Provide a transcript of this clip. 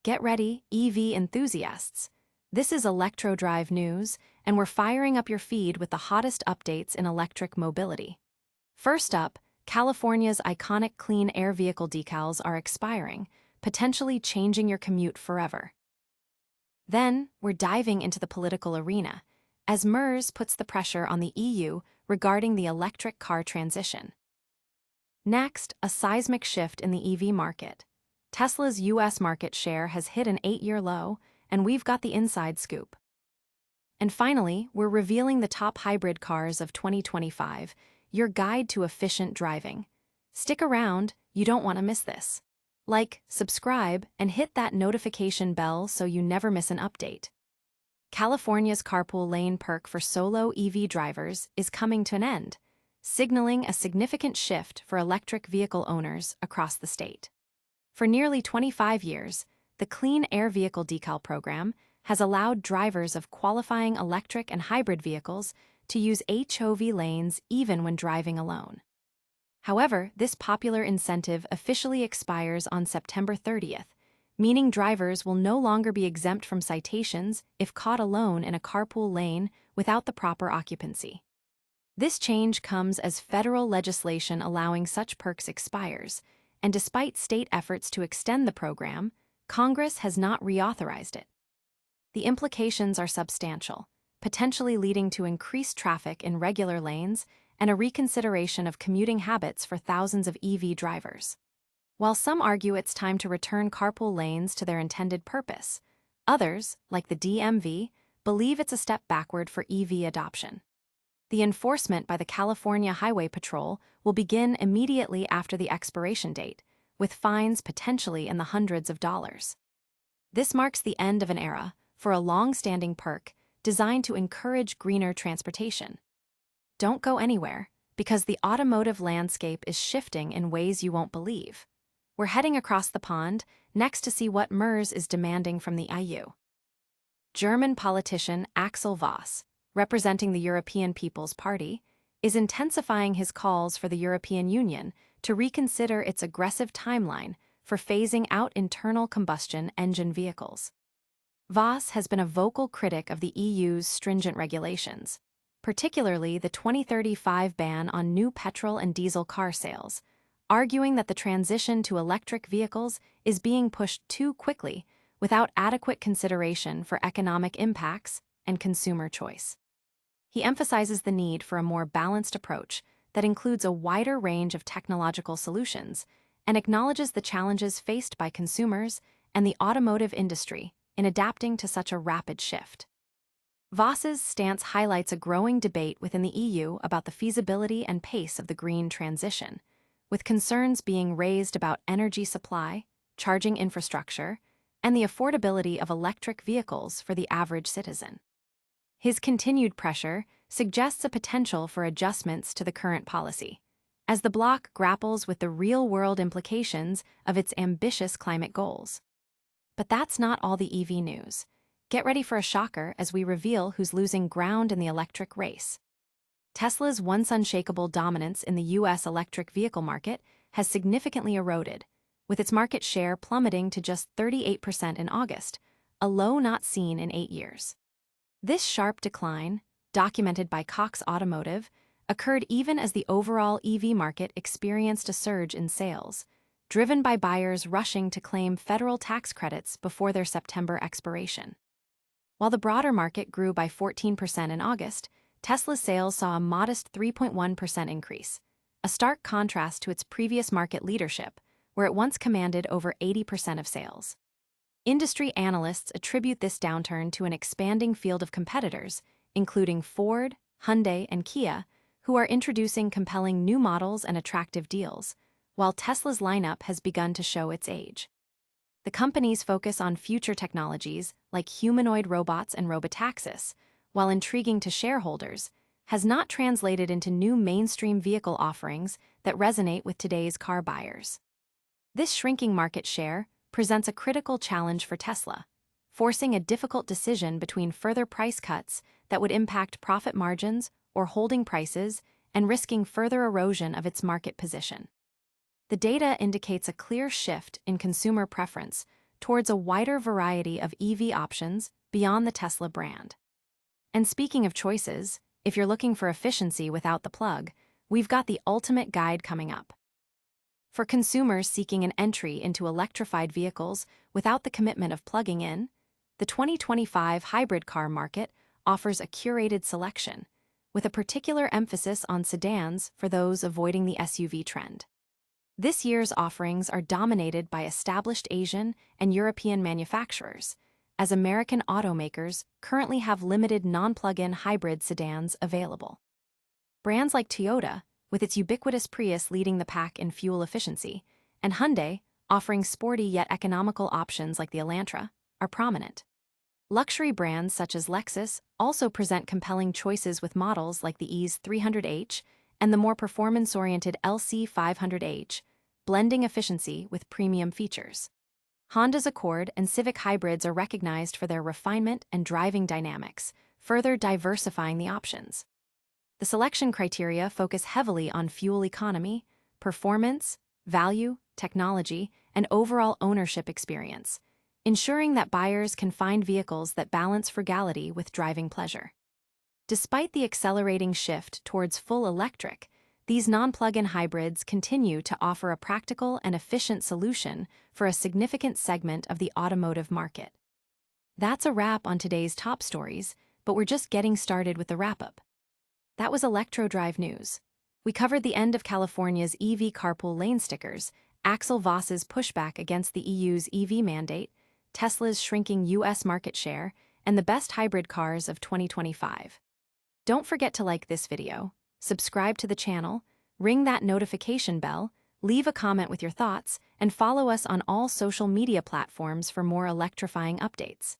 Get ready, EV enthusiasts. This is ElectroDrive news, and we're firing up your feed with the hottest updates in electric mobility. First up, California's iconic clean air vehicle decals are expiring, potentially changing your commute forever. Then, we're diving into the political arena, as MERS puts the pressure on the EU regarding the electric car transition. Next, a seismic shift in the EV market. Tesla's US market share has hit an 8-year low, and we've got the inside scoop. And finally, we're revealing the top hybrid cars of 2025, your guide to efficient driving. Stick around, you don't want to miss this. Like, subscribe, and hit that notification bell so you never miss an update. California's carpool lane perk for solo EV drivers is coming to an end, signaling a significant shift for electric vehicle owners across the state. For nearly 25 years, the Clean Air Vehicle Decal program has allowed drivers of qualifying electric and hybrid vehicles to use HOV lanes even when driving alone. However, this popular incentive officially expires on September 30th, meaning drivers will no longer be exempt from citations if caught alone in a carpool lane without the proper occupancy. This change comes as federal legislation allowing such perks expires, and despite state efforts to extend the program, Congress has not reauthorized it. The implications are substantial, potentially leading to increased traffic in regular lanes and a reconsideration of commuting habits for thousands of EV drivers. While some argue it's time to return carpool lanes to their intended purpose, others, like the DMV, believe it's a step backward for EV adoption. The enforcement by the California Highway Patrol will begin immediately after the expiration date, with fines potentially in the hundreds of dollars. This marks the end of an era for a long-standing perk designed to encourage greener transportation. Don't go anywhere, because the automotive landscape is shifting in ways you won't believe. We're heading across the pond next to see what MERS is demanding from the EU. German politician Axel Voss, representing the European People's Party, is intensifying his calls for the European Union to reconsider its aggressive timeline for phasing out internal combustion engine vehicles. Voss has been a vocal critic of the EU's stringent regulations, particularly the 2035 ban on new petrol and diesel car sales, arguing that the transition to electric vehicles is being pushed too quickly without adequate consideration for economic impacts and consumer choice. He emphasizes the need for a more balanced approach that includes a wider range of technological solutions and acknowledges the challenges faced by consumers and the automotive industry in adapting to such a rapid shift. Voss's stance highlights a growing debate within the EU about the feasibility and pace of the green transition, with concerns being raised about energy supply, charging infrastructure, and the affordability of electric vehicles for the average citizen. His continued pressure suggests a potential for adjustments to the current policy, as the bloc grapples with the real-world implications of its ambitious climate goals. But that's not all the EV news. Get ready for a shocker as we reveal who's losing ground in the electric race. Tesla's once unshakable dominance in the US electric vehicle market has significantly eroded, with its market share plummeting to just 38% in August, a low not seen in 8 years. This sharp decline, documented by Cox Automotive, occurred even as the overall EV market experienced a surge in sales, driven by buyers rushing to claim federal tax credits before their September expiration. While the broader market grew by 14% in August, Tesla's sales saw a modest 3.1% increase, a stark contrast to its previous market leadership, where it once commanded over 80% of sales. Industry analysts attribute this downturn to an expanding field of competitors, including Ford, Hyundai, and Kia, who are introducing compelling new models and attractive deals, while Tesla's lineup has begun to show its age. The company's focus on future technologies like humanoid robots and robotaxis, while intriguing to shareholders, has not translated into new mainstream vehicle offerings that resonate with today's car buyers. This shrinking market share presents a critical challenge for Tesla, forcing a difficult decision between further price cuts that would impact profit margins or holding prices and risking further erosion of its market position. The data indicates a clear shift in consumer preference towards a wider variety of EV options beyond the Tesla brand. And speaking of choices, if you're looking for efficiency without the plug, we've got the ultimate guide coming up. For consumers seeking an entry into electrified vehicles without the commitment of plugging in, the 2025 hybrid car market offers a curated selection, with a particular emphasis on sedans for those avoiding the SUV trend. This year's offerings are dominated by established Asian and European manufacturers, as American automakers currently have limited non-plug-in hybrid sedans available. Brands like Toyota, with its ubiquitous Prius leading the pack in fuel efficiency, and Hyundai, offering sporty yet economical options like the Elantra, are prominent. Luxury brands such as Lexus also present compelling choices with models like the ES 300h and the more performance-oriented LC 500h, blending efficiency with premium features. Honda's Accord and Civic hybrids are recognized for their refinement and driving dynamics, further diversifying the options. The selection criteria focus heavily on fuel economy, performance, value, technology, and overall ownership experience, ensuring that buyers can find vehicles that balance frugality with driving pleasure. Despite the accelerating shift towards full electric, these non-plug-in hybrids continue to offer a practical and efficient solution for a significant segment of the automotive market. That's a wrap on today's top stories, but we're just getting started with the wrap-up. That was ElectroDrive News. We covered the end of California's EV carpool lane stickers, Axel Voss's pushback against the EU's EV mandate, Tesla's shrinking US market share, and the best hybrid cars of 2025. Don't forget to like this video, subscribe to the channel, ring that notification bell, leave a comment with your thoughts, and follow us on all social media platforms for more electrifying updates.